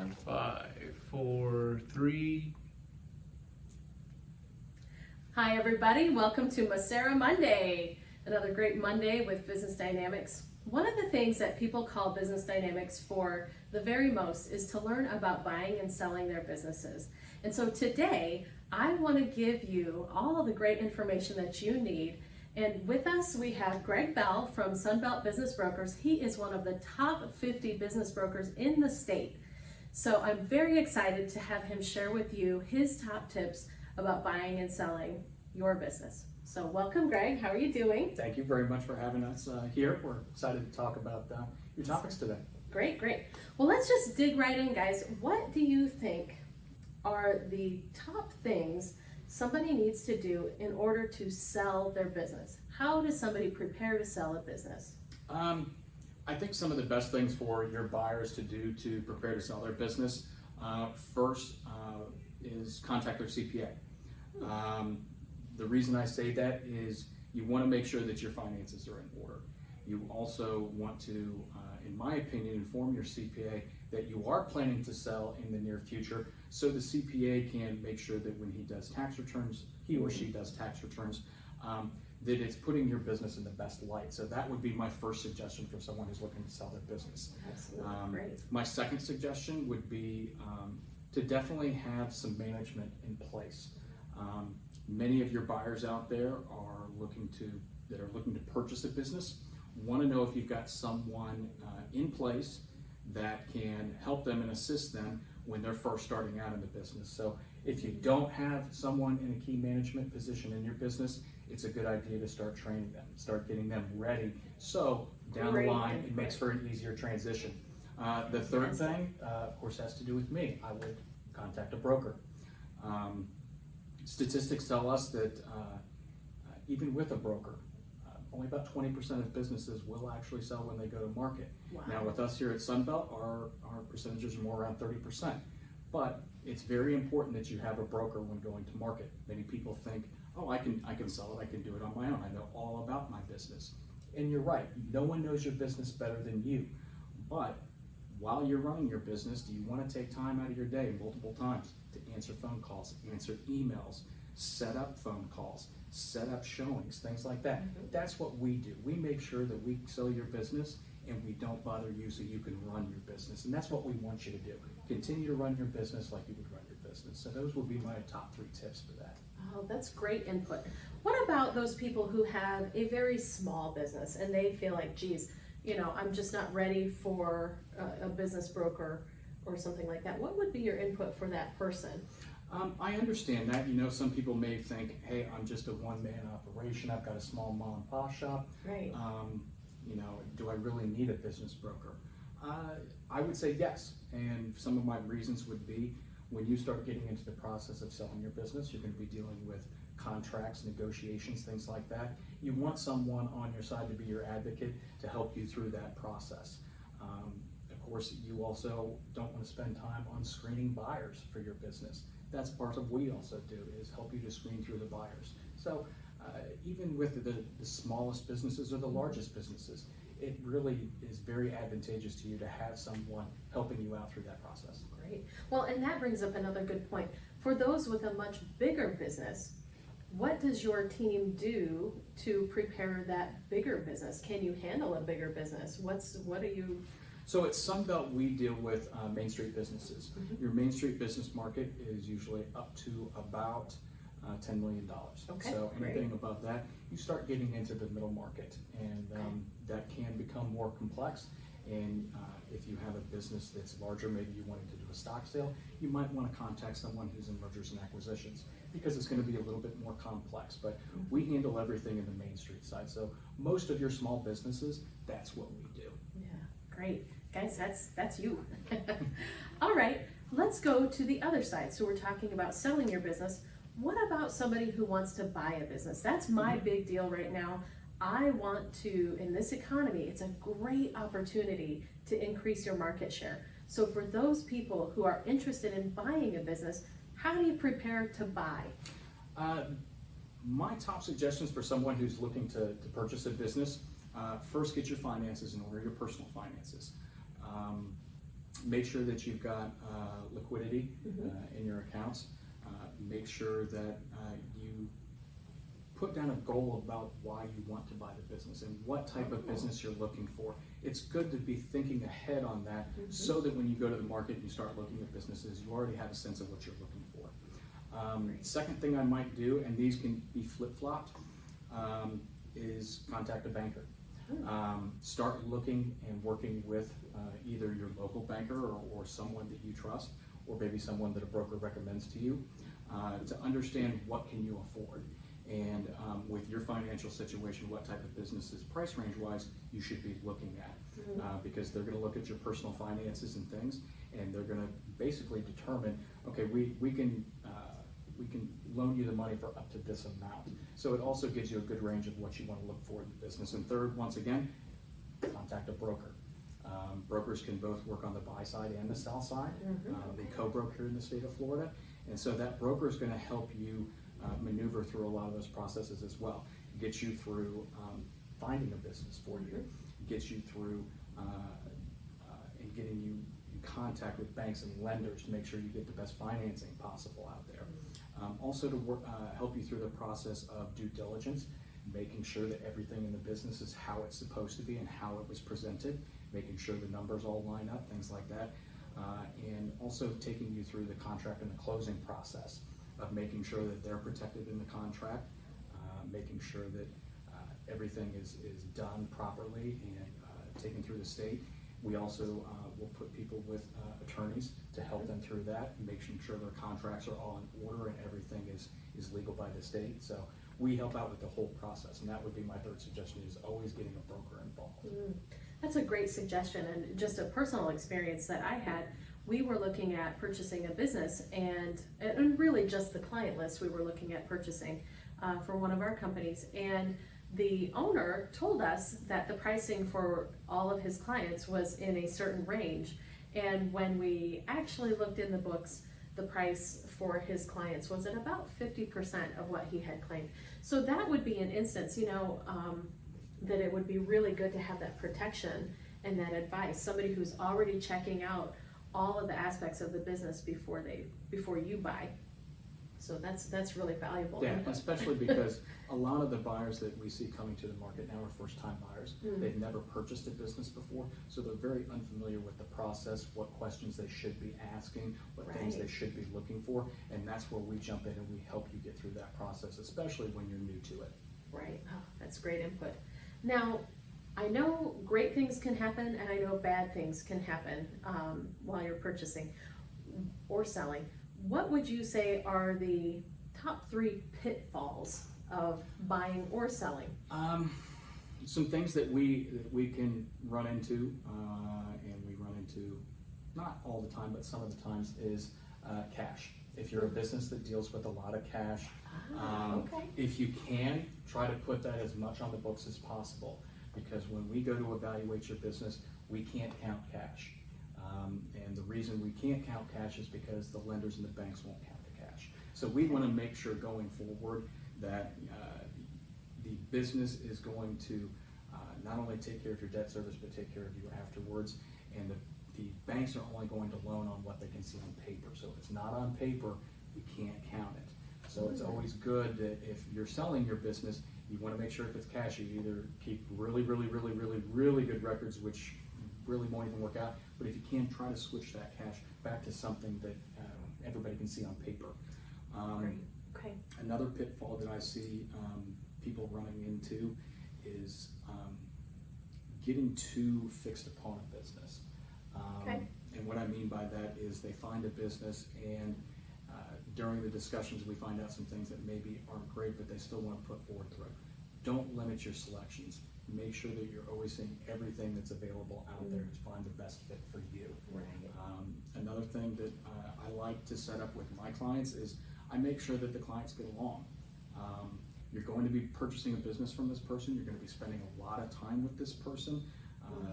And 5, 4, 3. Hi everybody, welcome to Macera Monday. Another great Monday with Business Dynamics. One of the things that people call business dynamics for the very most is to learn about buying and selling their businesses. And so today, I want to give you all of the great information that you need. And with us, we have Greg Bell from Sunbelt Business Brokers. He is one of the top 50 business brokers in the state. So I'm very excited to have him share with you his top tips about buying and selling your business. So welcome, Greg. How are you doing? Thank you very much for having us here. We're excited to talk about your topics today. Great, great. Well, let's just dig right in, guys. What do you think are the top things somebody needs to do in order to sell their business? How does somebody prepare to sell a business? I think some of the best things for your buyers to do to prepare to sell their business, first is contact their CPA. The reason I say that is you want to make sure that your finances are in order. You also want to, in my opinion, inform your CPA that you are planning to sell in the near future, so the CPA can make sure that when he does tax returns, he or she does tax returns, that it's putting your business in the best light. So that would be my first suggestion for someone who's looking to sell their business. Absolutely, great. My second suggestion would be to definitely have some management in place. Many of your buyers out there are looking to purchase a business, want to know if you've got someone in place that can help them and assist them when they're first starting out in the business. So if you don't have someone in a key management position in your business, it's a good idea to start training them, start getting them ready. So down the line, it makes for an easier transition. The third thing, of course, has to do with me. I would contact a broker. Statistics tell us that even with a broker, only about 20% of businesses will actually sell when they go to market. Wow. Now with us here at Sunbelt, our percentages are more around 30%. But it's very important that you have a broker when going to market. Many people think, oh, I can sell it, I can do it on my own. I know all about my business. And you're right, no one knows your business better than you. But while you're running your business, do you want to take time out of your day multiple times to answer phone calls, answer emails, set up phone calls, set up showings, things like that? That's what we do. We make sure that we sell your business and we don't bother you so you can run your business. And that's what we want you to do. Continue to run your business like you would run your business. So those would be my top 3 tips for that. Oh, that's great input. What about those people who have a very small business and they feel like, geez, I'm just not ready for a business broker or something like that? What would be your input for that person? I understand that. Some people may think, hey, I'm just a one-man operation. I've got a small mom and pop shop. Right. Do I really need a business broker? I would say yes. And some of my reasons would be, when you start getting into the process of selling your business, you're going to be dealing with contracts, negotiations, things like that. You want someone on your side to be your advocate to help you through that process. Of course, you also don't want to spend time on screening buyers for your business. That's part of what we also do, is help you to screen through the buyers. So even with the smallest businesses or the largest businesses, it really is very advantageous to you to have someone helping you out through that process. Great. Well, and that brings up another good point. For those with a much bigger business, what does your team do to prepare that bigger business? Can you handle a bigger business? What do you... So at Sunbelt, we deal with Main Street businesses. Your Main Street business market is usually up to about $10 million. Okay, so anything great. above that, you start getting into the middle market, and that can become more complex. And if you have a business that's larger, maybe you wanted to do a stock sale, you might want to contact someone who's in mergers and acquisitions, because it's going to be a little bit more complex. But we handle everything in the Main Street side. So most of your small businesses, that's what we do. Yeah, great. Guys, that's you. All right, let's go to the other side. So we're talking about selling your business. What about somebody who wants to buy a business? That's my big deal right now. I want to, in this economy, it's a great opportunity to increase your market share. So for those people who are interested in buying a business, how do you prepare to buy? My top suggestions for someone who's looking to purchase a business, first get your finances in order, your personal finances. Make sure that you've got liquidity in your accounts. Make sure that you put down a goal about why you want to buy the business and what type of business you're looking for. It's good to be thinking ahead on that so that when you go to the market and you start looking at businesses, you already have a sense of what you're looking for. Second thing I might do, and these can be flip-flopped, is contact a banker. Start looking and working with either your local banker or someone that you trust, or maybe someone that a broker recommends to you, to understand what can you afford. And with your financial situation, what type of businesses, price range wise, you should be looking at. Because they're going to look at your personal finances and things, and they're going to basically determine, okay, we can loan you the money for up to this amount. So it also gives you a good range of what you want to look for in the business. And third, once again, contact a broker. Brokers can both work on the buy side and the sell side. They co-broker in the state of Florida. And so that broker is going to help you maneuver through a lot of those processes as well. Get you through finding a business for you, get you through and getting you in contact with banks and lenders to make sure you get the best financing possible out there. Also to work, help you through the process of due diligence, making sure that everything in the business is how it's supposed to be and how it was presented, making sure the numbers all line up, things like that. And also taking you through the contract and the closing process of making sure that they're protected in the contract, making sure that everything is done properly and taken through the state. We also will put people with attorneys to help them through that, making sure their contracts are all in order and everything is legal by the state. So we help out with the whole process, and that would be my third suggestion, is always getting a broker involved. That's a great suggestion, and just a personal experience that I had. We were looking at purchasing a business, and really just the client list we were looking at purchasing for one of our companies, and the owner told us that the pricing for all of his clients was in a certain range, and when we actually looked in the books, the price for his clients was at about 50% of what he had claimed. So that would be an instance, that it would be really good to have that protection and that advice, somebody who's already checking out all of the aspects of the business before you buy. So that's really valuable. Yeah, especially because a lot of the buyers that we see coming to the market now are first-time buyers. They've never purchased a business before, so they're very unfamiliar with the process, what questions they should be asking, what things they should be looking for, and that's where we jump in and we help you get through that process, especially when you're new to it. Right. Oh, that's great input. Now, I know great things can happen and I know bad things can happen while you're purchasing or selling. What would you say are the top 3 pitfalls of buying or selling? Some things that we can run into, and we run into not all the time, but some of the times, is cash. If you're a business that deals with a lot of cash, if you can, try to put that as much on the books as possible, because when we go to evaluate your business, we can't count cash. And the reason we can't count cash is because the lenders and the banks won't count the cash. So we want to make sure going forward that the business is going to not only take care of your debt service, but take care of you afterwards. And the banks are only going to loan on what they can see on paper. So if it's not on paper, we can't count it. So it's always good that if you're selling your business, you want to make sure if it's cash, you either keep really good records, which really won't even work out. But if you can, try to switch that cash back to something that everybody can see on paper. Another pitfall that I see people running into is getting too fixed upon a business. And what I mean by that is they find a business, and during the discussions we find out some things that maybe aren't great, but they still want to put forward through. Don't limit your selections. Make sure that you're always seeing everything that's available out there to find the best fit for you. Another thing that I like to set up with my clients is I make sure that the clients get along. You're going to be purchasing a business from this person. You're going to be spending a lot of time with this person.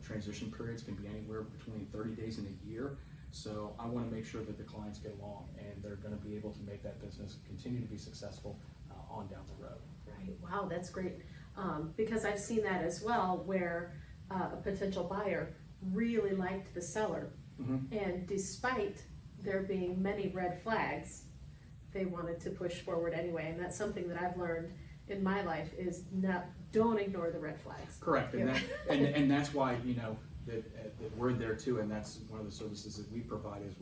Transition periods can be anywhere between 30 days and a year. So I want to make sure that the clients get along and they're going to be able to make that business continue to be successful on down the road. Right. Wow, that's great. Because I've seen that as well, where a potential buyer really liked the seller, And despite there being many red flags, they wanted to push forward anyway. And that's something that I've learned in my life is don't ignore the red flags. Correct, and and that's why that we're there too, and that's one of the services that we provide is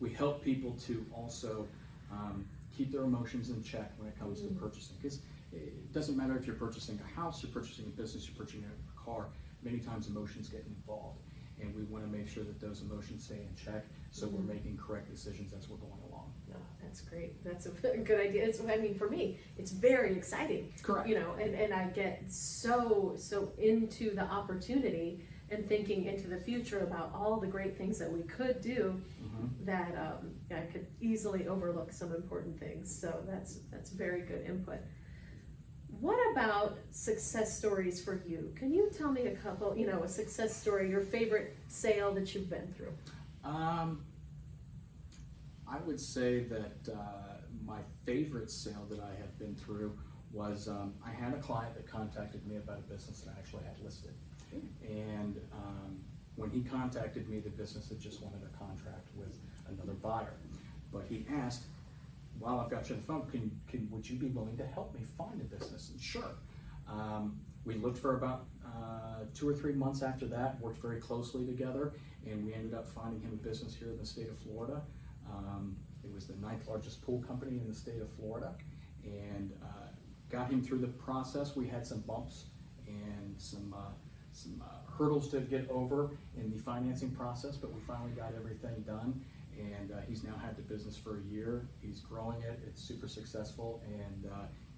we help people to also keep their emotions in check when it comes to purchasing, because it doesn't matter if you're purchasing a house, you're purchasing a business, you're purchasing a car. Many times emotions get involved, and we want to make sure that those emotions stay in check, so we're making correct decisions as we're going along. Oh, that's great. That's a good idea. For me, it's very exciting. Correct. And I get so into the opportunity and thinking into the future about all the great things that we could do that I could easily overlook some important things. So that's very good input. What about success stories for you? Can you tell me a couple, a success story, your favorite sale that you've been through? I would say that my favorite sale that I have been through was I had a client that contacted me about a business that I actually had listed. And when he contacted me, the business had just wanted a contract with another buyer. But he asked, while I've got you on the phone, would you be willing to help me find a business? And sure. We looked for about 2 or 3 months after that, worked very closely together, and we ended up finding him a business here in the state of Florida. It was the 9th largest pool company in the state of Florida, and got him through the process. We had some bumps and some hurdles to get over in the financing process, but we finally got everything done. And he's now had the business for a year. He's growing it. It's super successful, and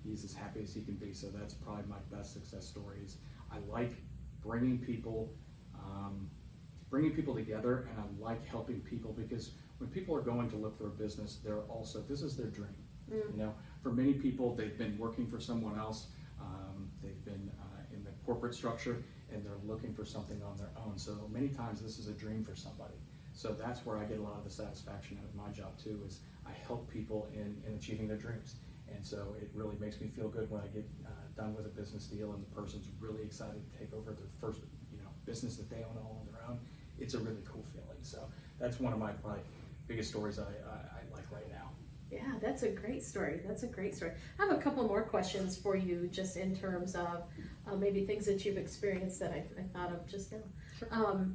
he's as happy as he can be. So that's probably my best success stories. I like bringing people together, and I like helping people, because when people are going to look for a business, this is their dream. For many people, they've been working for someone else. They've been in the corporate structure, and they're looking for something on their own. So many times, this is a dream for somebody. So that's where I get a lot of the satisfaction out of my job too, is I help people in achieving their dreams. And so it really makes me feel good when I get done with a business deal and the person's really excited to take over their first business that they own all on their own. It's a really cool feeling. So that's one of my probably biggest stories I like right now. Yeah, that's a great story. I have a couple more questions for you, just in terms of maybe things that you've experienced that I thought of just now. Sure.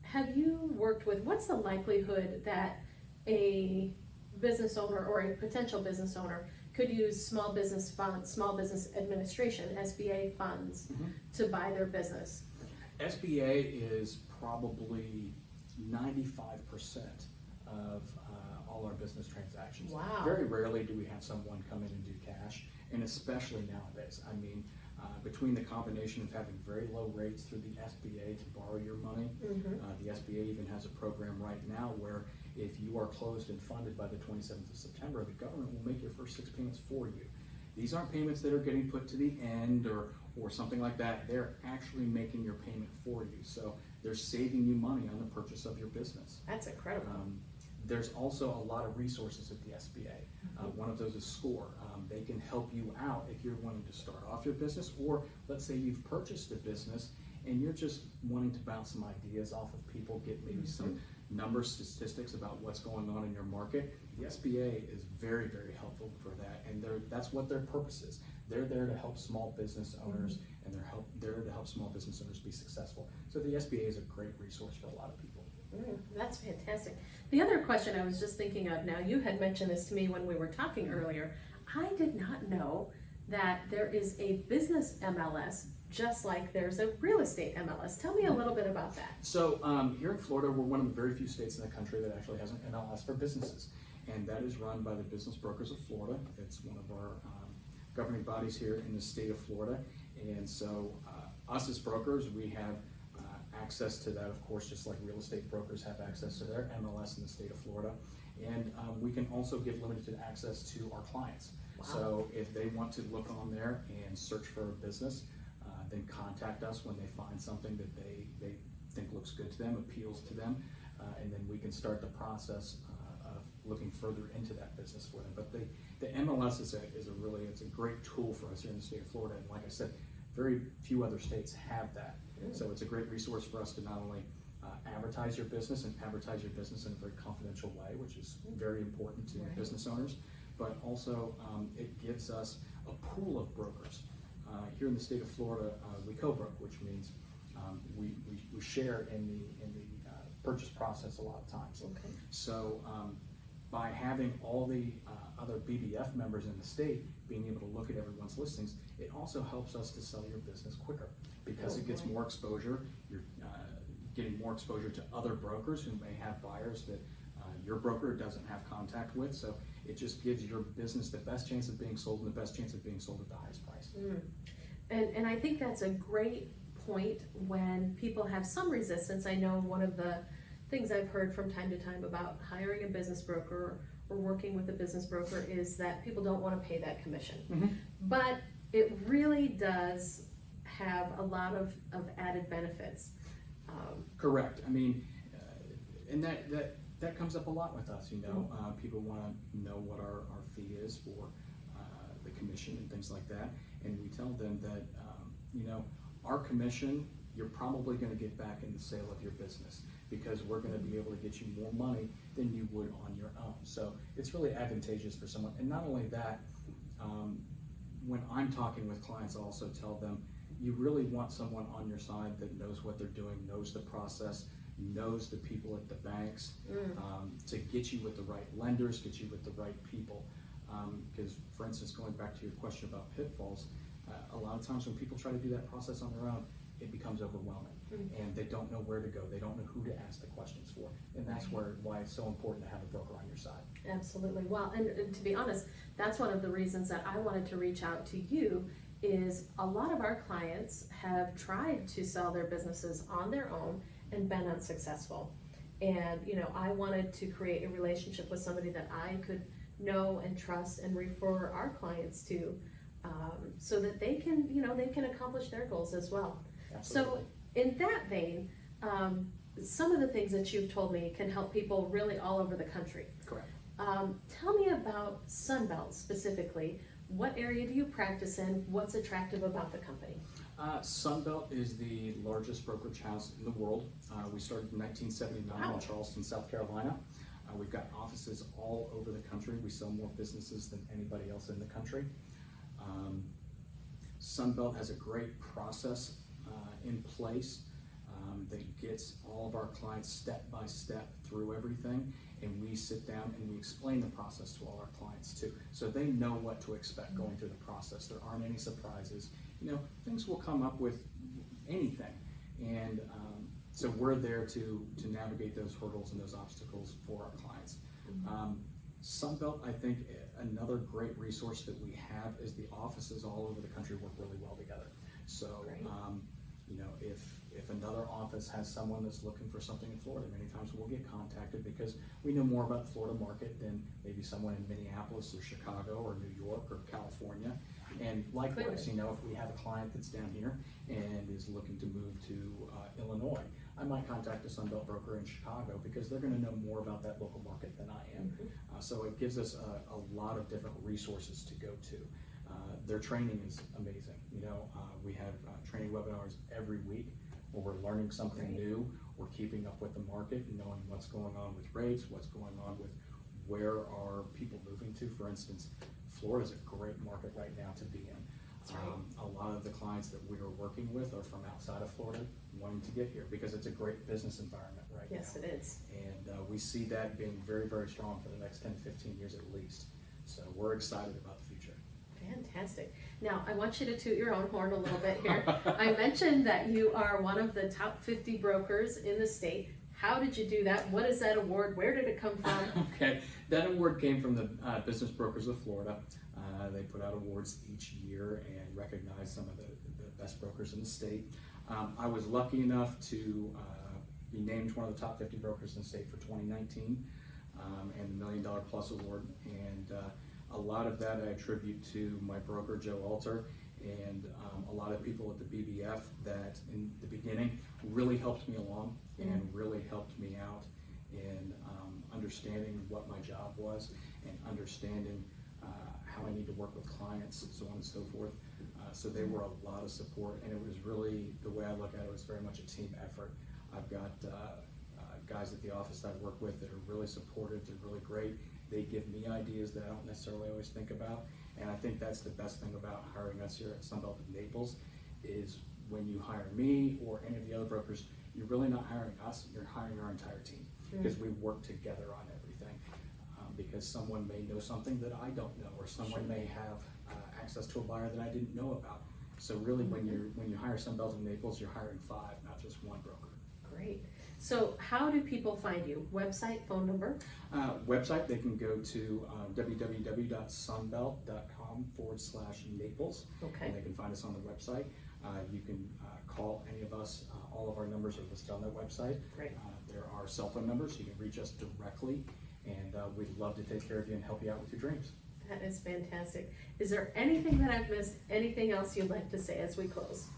Have you worked with, what's the likelihood that a business owner or a potential business owner could use small business funds, Small Business Administration, SBA funds, to buy their business? SBA is probably 95% of all our business transactions. Wow. Very rarely do we have someone come in and do cash, and especially nowadays. I mean, between the combination of having very low rates through the SBA to borrow your money, the SBA even has a program right now where if you are closed and funded by the 27th of September, the government will make your first 6 payments for you. These aren't payments that are getting put to the end or something like that. They're actually making your payment for you. So they're saving you money on the purchase of your business. That's incredible. There's also a lot of resources at the SBA. One of those is SCORE. They can help you out if you're wanting to start off your business, or let's say you've purchased a business and you're just wanting to bounce some ideas off of people, get maybe some numbers, statistics about what's going on in your market. The SBA is very, very helpful for that, and that's what their purpose is. They're there to help small business owners, and they're there to help small business owners be successful. So the SBA is a great resource for a lot of people. That's fantastic. The other question I was just thinking of now, you had mentioned this to me when we were talking earlier. I did not know that there is a business MLS just like there's a real estate MLS. Tell me a little bit about that. So here in Florida, we're one of the very few states in the country that actually has an MLS for businesses, and that is run by the Business Brokers of Florida. It's one of our governing bodies here in the state of Florida, and so us as brokers, we have access to that, of course, just like real estate brokers have access to their MLS in the state of Florida. And we can also give limited access to our clients. Wow. So if they want to look on there and search for a business, then contact us when they find something that they think looks good to them, appeals to them, and then we can start the process of looking further into that business for them. But the MLS is a great tool for us here in the state of Florida. And like I said, very few other states have that. So it's a great resource for us to not only advertise your business and advertise your business in a very confidential way, which is very important to business owners. But also, it gives us a pool of brokers. Here in the state of Florida, we co-broke, which means we share in the purchase process a lot of times. Okay. So by having all the other BBF members in the state being able to look at everyone's listings, it also helps us to sell your business quicker because it gets more exposure. You're getting more exposure to other brokers who may have buyers that your broker doesn't have contact with. So it just gives your business the best chance of being sold and the best chance of being sold at the highest price. And I think that's a great point when people have some resistance. I know one of the things I've heard from time to time about hiring a business broker or working with a business broker is that people don't want to pay that commission. But it really does have a lot of added benefits. Correct. I mean, and that comes up a lot with us, you know. People want to know what our fee is for the commission and things like that. And we tell them that, you know, our commission, you're probably going to get back in the sale of your business because we're going to be able to get you more money than you would on your own. So it's really advantageous for someone. And not only that, when I'm talking with clients, I also tell them, you really want someone on your side that knows what they're doing, knows the process, knows the people at the banks, to get you with the right lenders, get you with the right people. Because, for instance, going back to your question about pitfalls, a lot of times when people try to do that process on their own, it becomes overwhelming, and they don't know where to go. They don't know who to ask the questions for, and that's why it's so important to have a broker on your side. Absolutely. Well, and to be honest, that's one of the reasons that I wanted to reach out to you. Is a lot of our clients have tried to sell their businesses on their own and been unsuccessful. And, you know, I wanted to create a relationship with somebody that I could know and trust and refer our clients to, so that they can, you know, they can accomplish their goals as well. Absolutely. So in that vein, some of the things that you've told me can help people really all over the country. Correct. Tell me about Sunbelt specifically. What area do you practice in? What's attractive about the company? Sunbelt is the largest brokerage house in the world. We started in 1979 in Charleston, South Carolina. We've got offices all over the country. We sell more businesses than anybody else in the country. Sunbelt has a great process in place that gets all of our clients step by step through everything, and we sit down and we explain the process to all our clients too, so they know what to expect going through the process. There aren't any surprises. You know, things will come up with anything, and so we're there to navigate those hurdles and those obstacles for our clients. Sunbelt, I think another great resource that we have is the offices all over the country work really well together. So, you know, if another office has someone that's looking for something in Florida, many times we'll get contacted because we know more about the Florida market than maybe someone in Minneapolis or Chicago or New York or California. And likewise, you know, if we have a client that's down here and is looking to move to Illinois, I might contact a Sunbelt broker in Chicago because they're going to know more about that local market than I am. So it gives us a lot of different resources to go to. Their training is amazing. You know, we have training webinars every week where we're learning something new. We're keeping up with the market and knowing what's going on with rates, what's going on with where are people moving to. For instance, Florida is a great market right now to be in. A lot of the clients that we are working with are from outside of Florida wanting to get here because it's a great business environment right now. Yes, it is. And we see that being very, very strong for the next 10 to 15 years at least. So we're excited about the future. Fantastic. Now, I want you to toot your own horn a little bit here. I mentioned that you are one of the top 50 brokers in the state. How did you do that? What is that award? Where did it come from? Okay, that award came from the Business Brokers of Florida. They put out awards each year and recognize some of the best brokers in the state. I was lucky enough to be named one of the top 50 brokers in the state for 2019 and the $1 Million Plus Award. And a lot of that I attribute to my broker, Joe Alter, and a lot of people at the BBF that in the beginning really helped me along and really helped me out in understanding what my job was and understanding how I need to work with clients, so on and so forth. So they were a lot of support, and it was really, the way I look at it, was very much a team effort. I've got guys at the office that I work with that are really supportive, they're really great. They give me ideas that I don't necessarily always think about. And I think that's the best thing about hiring us here at Sunbelt in Naples is when you hire me or any of the other brokers, you're really not hiring us, you're hiring our entire team because we work together on everything. Because someone may know something that I don't know, or someone may have access to a buyer that I didn't know about. So really, when you hire Sunbelt in Naples, you're hiring 5, not just one broker. Great. So how do people find you? Website, phone number? Website, they can go to www.sunbelt.com/Naples. Okay. And they can find us on the website. You can call any of us. All of our numbers are listed on that website. Great. There are cell phone numbers. You can reach us directly, and we'd love to take care of you and help you out with your dreams. That is fantastic. Is there anything that I've missed? Anything else you'd like to say as we close?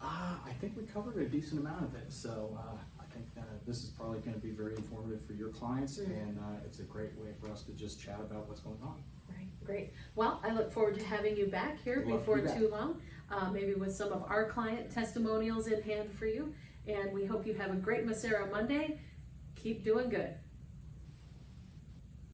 I think we covered a decent amount of it. So I think this is probably going to be very informative for your clients, and it's a great way for us to just chat about what's going on. Right, great. Well, I look forward to having you back here before too long, maybe with some of our client testimonials in hand for you. And we hope you have a great Macera Monday. Keep doing good.